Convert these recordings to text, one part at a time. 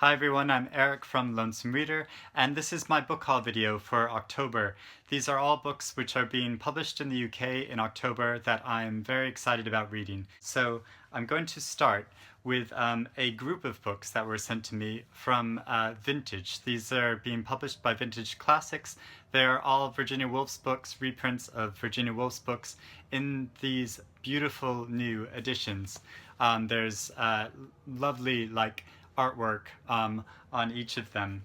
Hi everyone, I'm Eric from Lonesome Reader, and this is my book haul video for October. These are all books which are being published in the UK in October that I'm very excited about reading. So I'm going to start with a group of books that were sent to me from Vintage. These are being published by Vintage Classics. They're all Virginia Woolf's books, reprints of Virginia Woolf's books in these beautiful new editions. There's lovely artwork on each of them,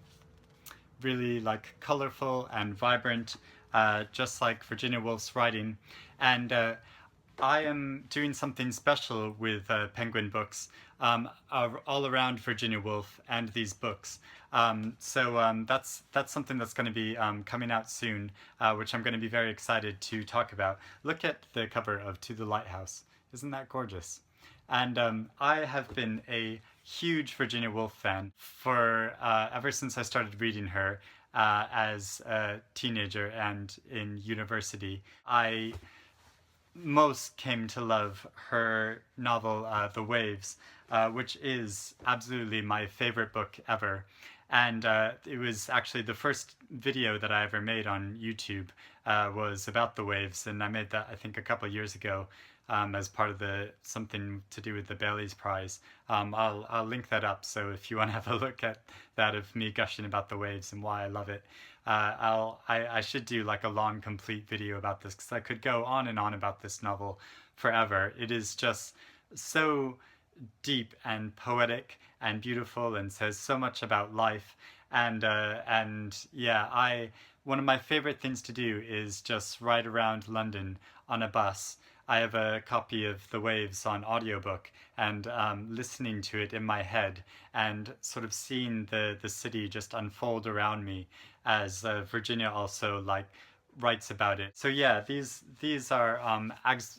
really colorful and vibrant, just like Virginia Woolf's writing. And I am doing something special with Penguin Books all around Virginia Woolf and these books. That's something that's going to be coming out soon, which I'm going to be very excited to talk about. Look at the cover of To the Lighthouse. Isn't that gorgeous? And I have been a huge Virginia Woolf fan for ever since I started reading her as a teenager and in university. I most came to love her novel The Waves, which is absolutely my favorite book ever. And it was actually the first video that I ever made on YouTube was about The Waves, and I made that I think a couple of years ago as part of something to do with the Bailey's Prize. I'll link that up, so if you want to have a look at that of me gushing about The Waves and why I love it, I should do like a long complete video about this, because I could go on and on about this novel forever. It is just so deep and poetic and beautiful and says so much about life. And yeah, one of my favorite things to do is just ride around London on a bus. I have a copy of The Waves on audiobook, and listening to it in my head and sort of seeing the city just unfold around me as Virginia also writes about it. So yeah, these are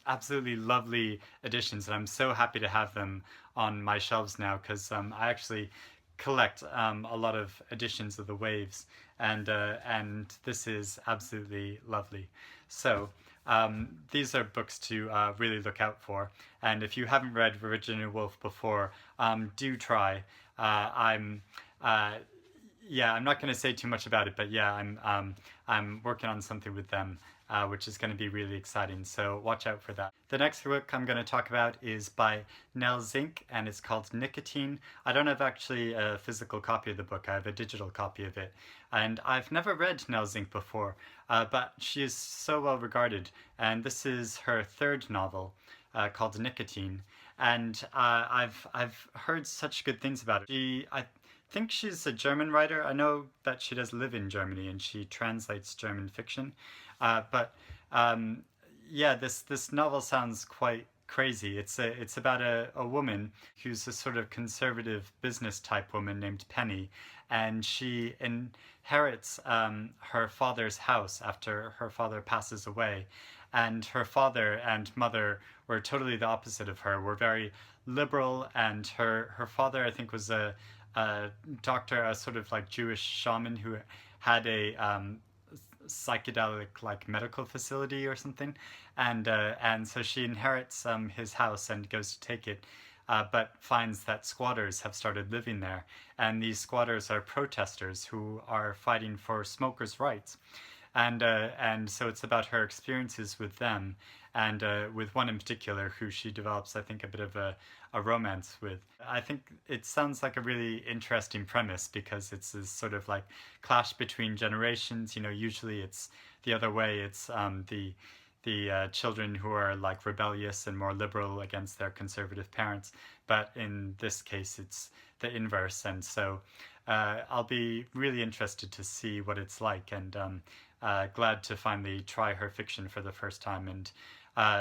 absolutely lovely editions, and I'm so happy to have them on my shelves now, because I actually collect a lot of editions of The Waves, and this is absolutely lovely. So these are books to really look out for, and if you haven't read Virginia Woolf before, do try. Yeah, I'm not going to say too much about it, but yeah, I'm working on something with them, which is going to be really exciting, so watch out for that. The next book I'm going to talk about is by Nell Zink, and it's called Nicotine. I don't have actually a physical copy of the book, I have a digital copy of it, and I've never read Nell Zink before, but she is so well regarded, and this is her third novel called Nicotine, and I've heard such good things about it. I think she's a German writer. I know that she does live in Germany and she translates German fiction. But yeah, this novel sounds quite crazy. It's about a woman who's a sort of conservative business type woman named Penny, and she inherits her father's house after her father passes away. And her father and mother were totally the opposite of her, were very liberal, and her father, I think, was a doctor, a sort of Jewish shaman who had a psychedelic medical facility or something, and so she inherits his house and goes to take it, but finds that squatters have started living there, and these squatters are protesters who are fighting for smokers' rights. And so it's about her experiences with them, and with one in particular who she develops, I think, a bit of a romance with. I think it sounds like a really interesting premise, because it's this sort of clash between generations. You know, usually it's the other way. It's the children who are rebellious and more liberal against their conservative parents, but in this case it's the inverse. And so I'll be really interested to see what it's like, and glad to finally try her fiction for the first time. And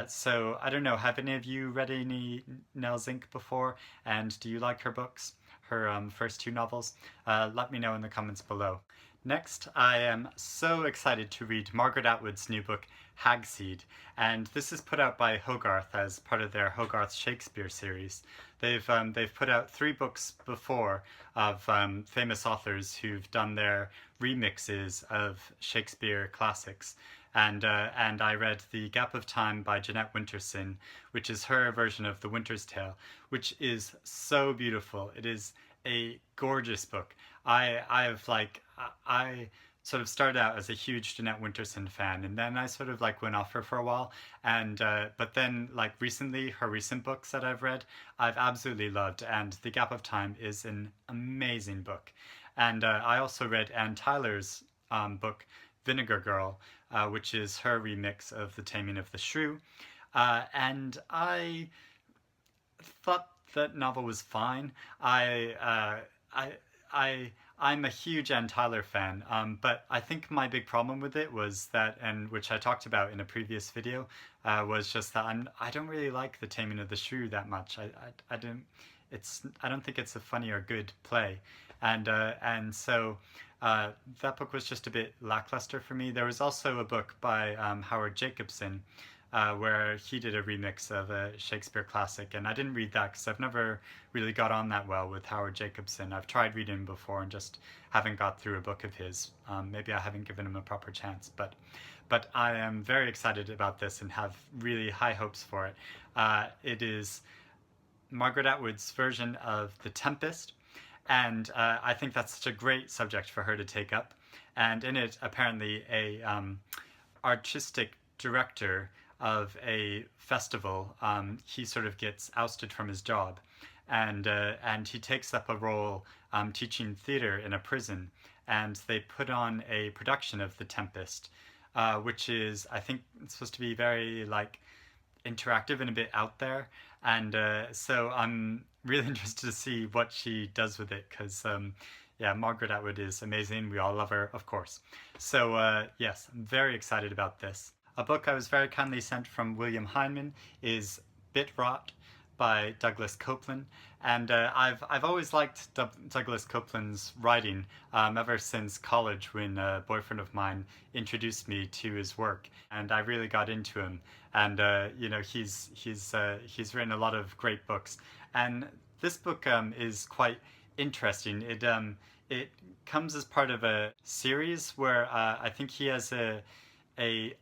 so I don't know, have any of you read any Nell Zink before, and do you like her books, her first two novels? Let me know in the comments below. Next, I am so excited to read Margaret Atwood's new book, Hagseed, and this is put out by Hogarth as part of their Hogarth Shakespeare series. They've put out 3 books before of famous authors who've done their remixes of Shakespeare classics. And I read The Gap of Time by Jeanette Winterson, which is her version of The Winter's Tale, which is so beautiful. It is a gorgeous book. I've like I sort of started out as a huge Jeanette Winterson fan, and then I sort of like went off her for a while. And but then like recently, her recent books that I've read, I've absolutely loved. And The Gap of Time is an amazing book. And I also read Anne Tyler's book, Vinegar Girl, which is her remix of The Taming of the Shrew. And I thought that novel was fine. I, I, I'm a huge Ann Tyler fan, but I think my big problem with it was that, and which I talked about in a previous video, was just that I don't really like The Taming of the Shrew that much. I don't think it's a funny or good play, and so that book was just a bit lackluster for me. There was also a book by Howard Jacobson, where he did a remix of a Shakespeare classic, and I didn't read that because I've never really got on that well with Howard Jacobson. I've tried reading him before and just haven't got through a book of his. Maybe I haven't given him a proper chance, but I am very excited about this and have really high hopes for it. It is Margaret Atwood's version of The Tempest, and I think that's such a great subject for her to take up. And in it, apparently, a artistic director of a festival, he sort of gets ousted from his job, and he takes up a role teaching theater in a prison, and they put on a production of The Tempest, which is, I think, it's supposed to be very like interactive and a bit out there, and so I'm really interested to see what she does with it, because yeah, Margaret Atwood is amazing. We all love her, of course. So yes, I'm very excited about this. A book I was very kindly sent from William Heinemann is Wrought by Douglas Coupland, and I've always liked Douglas Coupland's writing ever since college, when a boyfriend of mine introduced me to his work, and I really got into him. And you know, he's written a lot of great books, and this book is quite interesting. It comes as part of a series where I think he has a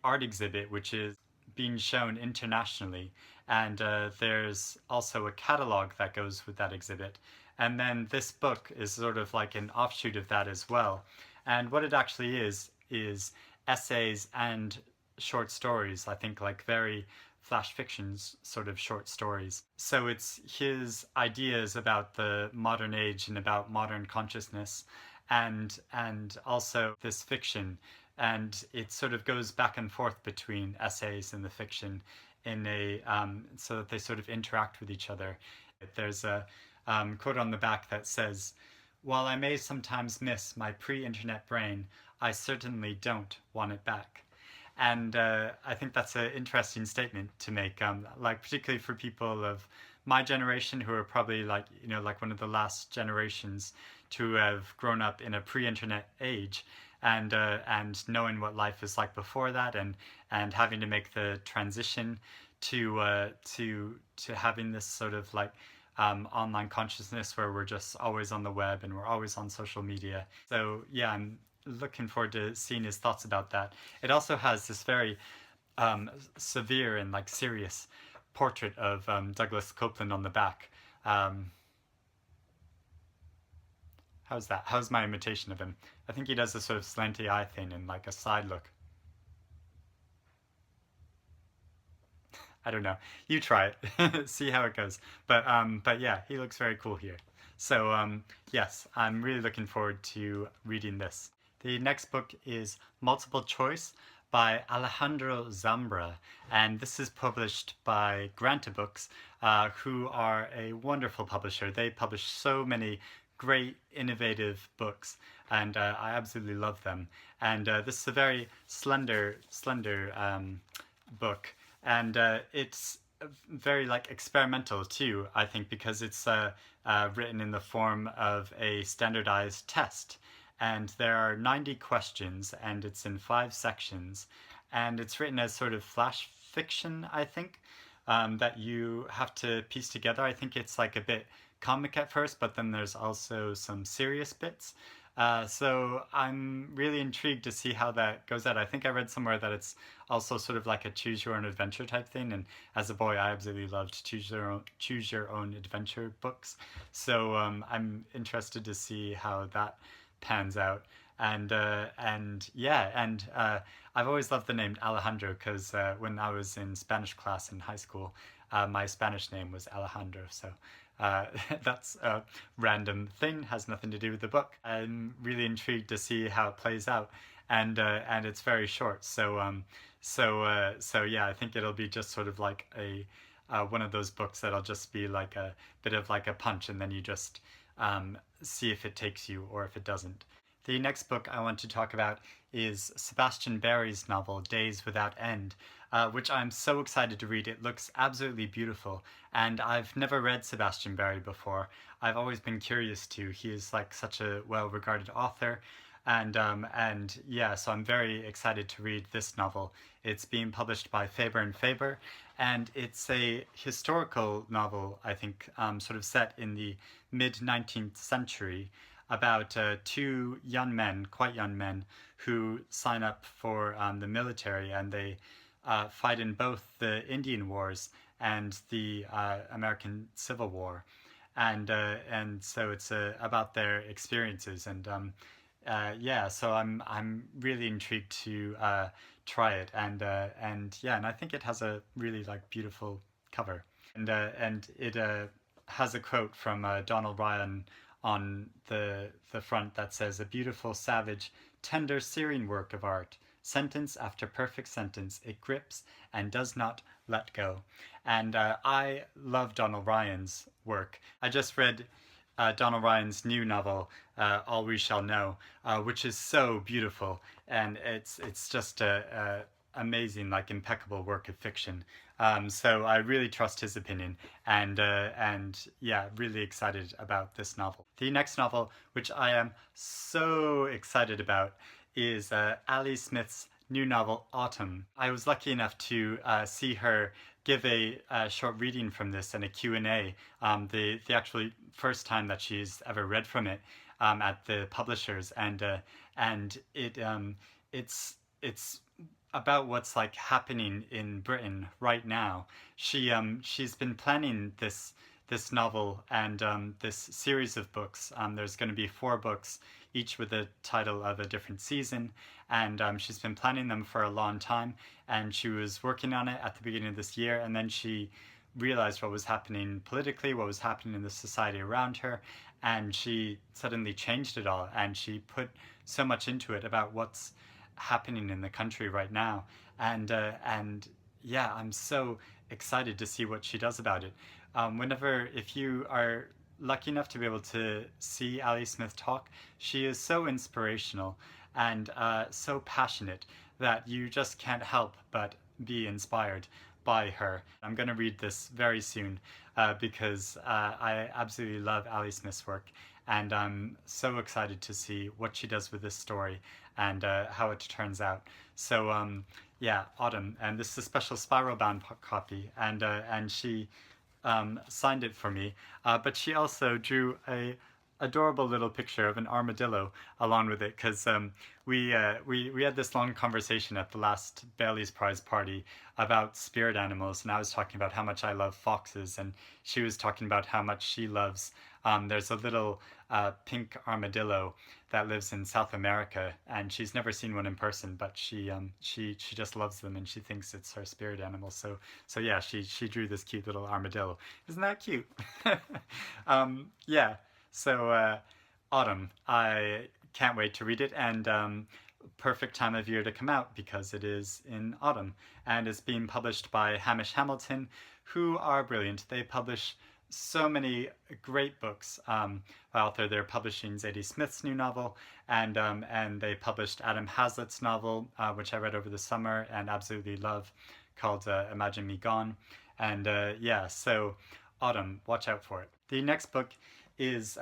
art exhibit which is being shown internationally, and there's also a catalog that goes with that exhibit, and then this book is sort of like an offshoot of that as well. And what it actually is essays and short stories, I think, like very flash fictions sort of short stories. So it's his ideas about the modern age and about modern consciousness, and also this fiction, and it sort of goes back and forth between essays and the fiction in a so that they sort of interact with each other. There's a quote on the back that says, "While I may sometimes miss my pre-internet brain, I certainly don't want it back." And I think that's an interesting statement to make, like particularly for people of my generation, who are probably like, you know, like one of the last generations to have grown up in a pre-internet age, and knowing what life is like before that, and having to make the transition to having this sort of like online consciousness where we're just always on the web and we're always on social media. So yeah, I'm looking forward to seeing his thoughts about that. It also has this very severe and like serious portrait of Douglas Coupland on the back. How's that? How's my imitation of him? I think he does a sort of slanty eye thing and like a side look. I don't know. You try it. See how it goes. But yeah, he looks very cool here. So yes, I'm really looking forward to reading this. The next book is Multiple Choice by Alejandro Zambra, and this is published by Granta Books, who are a wonderful publisher. They publish so many great, innovative books, and I absolutely love them. And this is a very slender book, and it's very like experimental too, I think, because it's written in the form of a standardized test, and there are 90 questions, and it's in 5 sections, and it's written as sort of flash fiction, I think, that you have to piece together. I think it's like a bit comic at first, but then there's also some serious bits. So I'm really intrigued to see how that goes out. I think I read somewhere that it's also sort of like a choose your own adventure type thing. And as a boy, I absolutely loved choose your own adventure books. So I'm interested to see how that pans out. And yeah, and I've always loved the name Alejandro because when I was in Spanish class in high school, my Spanish name was Alejandro. So uh, that's a random thing, has nothing to do with the book. I'm really intrigued to see how it plays out, and it's very short. So yeah, I think it'll be just sort of like a one of those books that'll just be like a bit of like a punch, and then you just see if it takes you or if it doesn't. The next book I want to talk about is Sebastian Barry's novel Days Without End, which I'm so excited to read. It looks absolutely beautiful, and I've never read Sebastian Barry before. I've always been curious to. He is like such a well-regarded author, and yeah, so I'm very excited to read this novel. It's being published by Faber and Faber, and it's a historical novel, I think, sort of set in the mid 19th century about two young men, quite young men, who sign up for the military, and they fight in both the Indian Wars and the American Civil War, and so it's about their experiences, and yeah, so I'm really intrigued to try it, and yeah, and I think it has a really like beautiful cover, and it has a quote from Donald Ryan on the front that says, "A beautiful, savage, tender, searing work of art. Sentence after perfect sentence, it grips and does not let go." And I love Donald Ryan's work. I just read Donald Ryan's new novel, All We Shall Know, which is so beautiful, and it's just a amazing, like impeccable work of fiction. So I really trust his opinion, and yeah, really excited about this novel. The next novel, which I am so excited about, is Ali Smith's new novel Autumn. I was lucky enough to see her give a short reading from this and a Q&A, the actually first time that she's ever read from it at the publishers, and it's about what's like happening in Britain right now. She's been planning this novel and this series of books. There's going to be 4 books, each with the title of a different season, and she's been planning them for a long time. And she was working on it at the beginning of this year, and then she realized what was happening politically, what was happening in the society around her, and she suddenly changed it all. And she put so much into it about what's happening in the country right now, and yeah, I'm so excited to see what she does about it. Whenever, if you are lucky enough to be able to see Ali Smith talk, she is so inspirational and so passionate that you just can't help but be inspired by her. I'm going to read this very soon because I absolutely love Ali Smith's work, and I'm so excited to see what she does with this story and how it turns out. So yeah, Autumn, and this is a special spiral bound copy, and she signed it for me, but she also drew a adorable little picture of an armadillo along with it, because we had this long conversation at the last Bailey's Prize party about spirit animals, and I was talking about how much I love foxes, and she was talking about how much she loves. There's a little pink armadillo that lives in South America, and she's never seen one in person, but she just loves them, and she thinks it's her spirit animal. So yeah, she drew this cute little armadillo. Isn't that cute? Yeah. So Autumn, I can't wait to read it, and perfect time of year to come out because it is in autumn, and it's being published by Hamish Hamilton, who are brilliant. They publish so many great books out there. They're publishing Zadie Smith's new novel, and they published Adam Hazlitt's novel, which I read over the summer and absolutely love, called Imagine Me Gone. And yeah, so Autumn, watch out for it. The next book is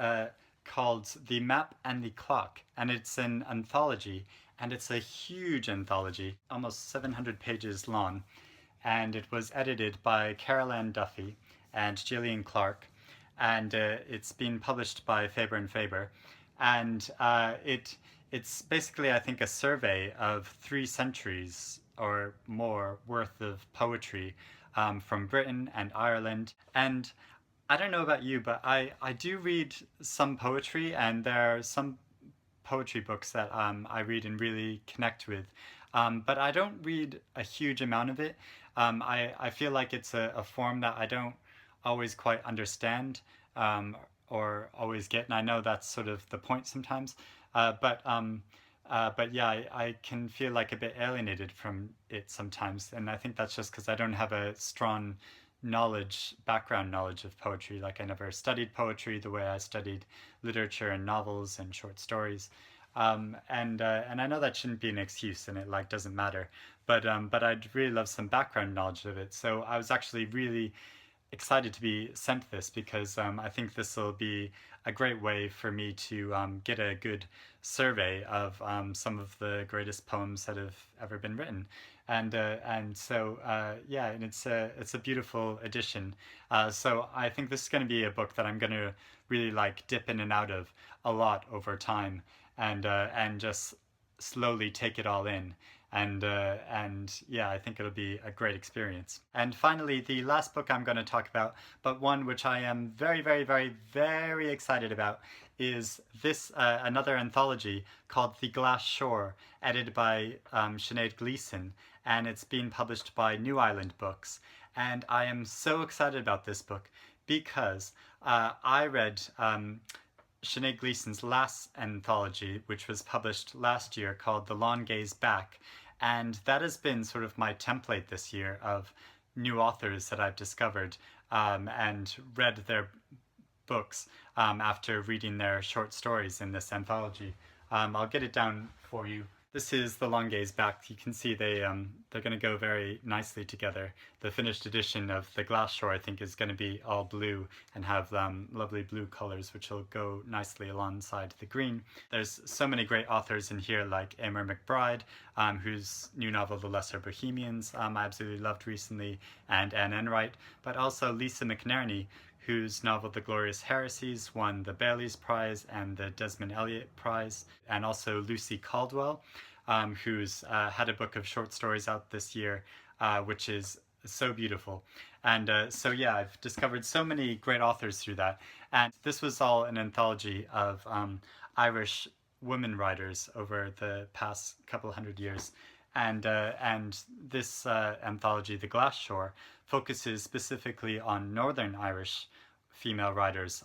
called The Map and Oclock, and it's an anthology, and it's a huge anthology, almost 700 pages long, and it was edited by Carol Ann Duffy and Gillian Clarke, and it's been published by Faber and Faber. and it's basically, I think, a survey of 3 centuries or more worth of poetry from Britain and Ireland. And I don't know about you, but I do read some poetry, and there are some poetry books that I read and really connect with. But I don't read a huge amount of it. I feel like it's a form that I don't always quite understand um, or always get, and I know that's sort of the point sometimes. But yeah, I can feel like a bit alienated from it sometimes, and I think that's just because I don't have a strong background knowledge of poetry. Like I never studied poetry the way I studied literature and novels and short stories. And I know that shouldn't be an excuse, and it like doesn't matter. But I'd really love some background knowledge of it. So I was actually really excited to be sent this because I think this will be a great way for me to get a good survey of some of the greatest poems that have ever been written. And so yeah, and it's a beautiful edition. So I think this is going to be a book that I'm going to really like dip in and out of a lot over time, and just slowly take it all in. And yeah, I think it'll be a great experience. And finally, the last book I'm going to talk about, but one which I am very, very, very, very excited about, is this another anthology called The Glass Shore, edited by Sinead Gleeson, and it's being published by New Island Books. And I am so excited about this book because I read Sinead Gleeson's last anthology, which was published last year, called The Long Gaze Back. And that has been sort of my template this year of new authors that I've discovered and read their books after reading their short stories in this anthology. I'll get it down for you. This is The Long Gaze Back. You can see they're going to go very nicely together. The finished edition of The Glass Shore, I think, is going to be all blue and have lovely blue colors, which will go nicely alongside the green. There's so many great authors in here, like Emer McBride, whose new novel, The Lesser Bohemians, I absolutely loved recently, and Anne Enright, but also Lisa McNerney, whose novel The Glorious Heresies won the Bailey's Prize and the Desmond Elliott Prize, and also Lucy Caldwell, who's had a book of short stories out this year, which is so beautiful. And so yeah, I've discovered so many great authors through that. And this was all an anthology of Irish women writers over the past couple hundred years. And this anthology, The Glass Shore, focuses specifically on Northern Irish female writers,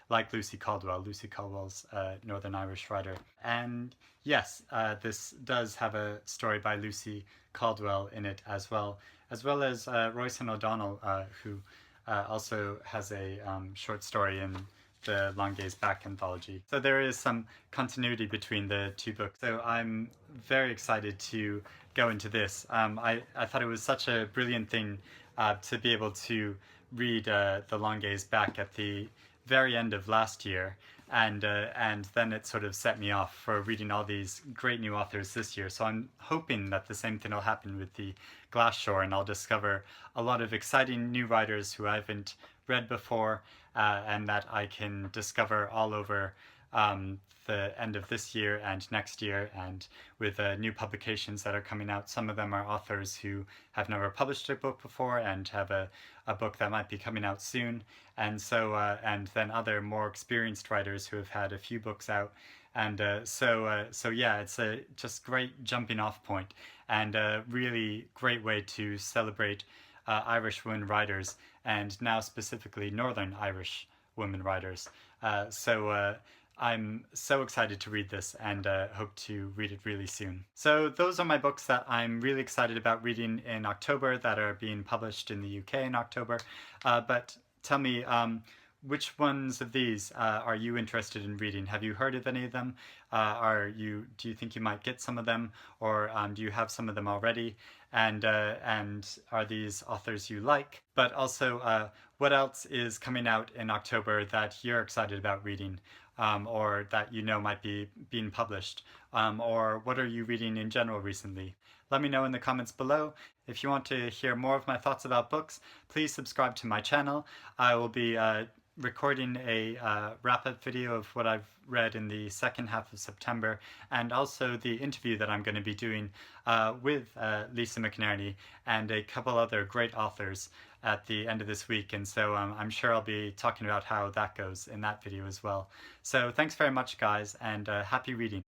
like Lucy Caldwell. Lucy Caldwell's a Northern Irish writer. And yes, this does have a story by Lucy Caldwell in it as well as Roisin O'Donnell, who also has a short story in the Long Gaze Back anthology. So there is some continuity between the two books. So I'm very excited to go into this. I thought it was such a brilliant thing to be able to read The Long Gaze Back at the very end of last year. And then it sort of set me off for reading all these great new authors this year. So I'm hoping that the same thing will happen with The Glass Shore, and I'll discover a lot of exciting new writers who I haven't read before, and that I can discover all over the end of this year and next year, and with new publications that are coming out. Some of them are authors who have never published a book before and have a book that might be coming out soon, and so and then other more experienced writers who have had a few books out. And so yeah, it's a just great jumping off point and a really great way to celebrate Irish women writers, and now specifically Northern Irish women writers. So I'm so excited to read this, and hope to read it really soon. So those are my books that I'm really excited about reading in October that are being published in the UK in October. But tell me, which ones of these are you interested in reading? Have you heard of any of them? Do you think you might get some of them, or do you have some of them already? And are these authors you like? But also, what else is coming out in October that you're excited about reading, or that you know might be being published? Or what are you reading in general recently? Let me know in the comments below. If you want to hear more of my thoughts about books, please subscribe to my channel. I will be recording a wrap-up video of what I've read in the second half of September, and also the interview that I'm going to be doing with Lisa McInerney and a couple other great authors at the end of this week. And so I'm sure I'll be talking about how that goes in that video as well. So thanks very much, guys, and happy reading.